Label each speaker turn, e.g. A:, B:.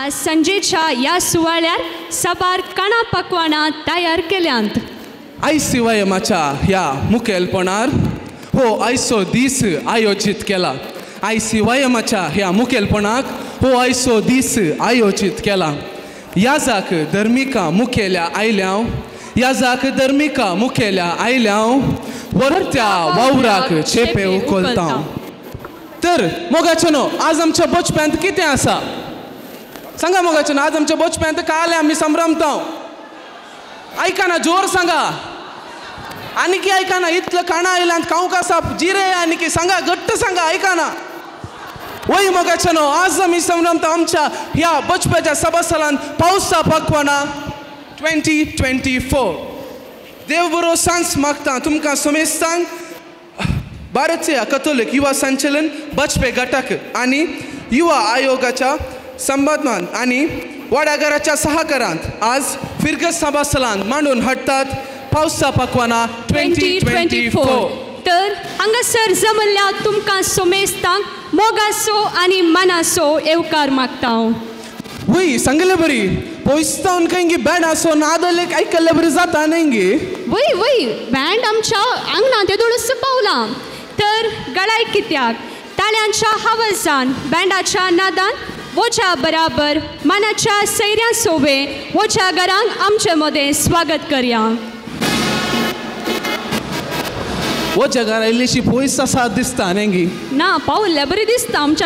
A: आज संजेच्या या सुवाळ्यार सबार कणा पकवाना तयार केल्यांत.
B: आयसीवायमाच्या ह्या मुखेलपणार हो आयचो दीस आयोजीत केला. आयसीवायमाच्या ह्या मुखेलपणाक हो आयचो दीस आयोजीत केला. याजाक धर्मिका मुखेल्या आयल्याव याजाक धर्मिका मुखेल्या आयल्याव वरत्या वावराक चेपेव कोलताव. तर मोगाचनो आज आमच्या बोचप्यांत कितें आसा सांगा. मोगाचनो आज आमच्या बोचप्यांत काले आमी संभ्रमताव. ऐका ना जोर सांगा. आणि की ऐका ना इतलं खाणं आयल्यान काऊक आसा जिरे आणि की सांगा घट्ट सांगा. ऐका ना वय मोगाचनो आज आमी संभ्रमता आमच्या ह्या बचप्याच्या सभास्थलांत पावसा पकवाना 2024. देव बरो सांस मागता तुमकां सोमेस्तान भारतीय कॅथोलिक युवा संचलन बचपे घटक आणि युवा आयोगाच्या संबंधान आणि वाड्याघराच्या सहकारांत आज फिरगत सभास्थलांत मांडून हाडतात पावसा पकवाना 2024.
A: तर हांगासर जमल्ल्या तुमकां सोमेस्तांक मोगासो आणि मनासो येवकार मागता.
B: वय सांगले बरी पोइस्तावन काही बँड असो नादलेक ऐकले बरी जाता नाही.
A: वय वय बँड आमच्या अंगणात येदोळस पावला. तर गळाय कित्याक ताळ्यांच्या आवाजान बँडाच्या नादान वोच्या बराबर मनाच्या सैऱ्या सोबे वोच्या घरांक आमचे मध्ये स्वागत करया.
B: वो जगार इल्लीशी पोइस्ता साथ दिसता नाही
A: ना पावल्या बरी दिसता आमच्या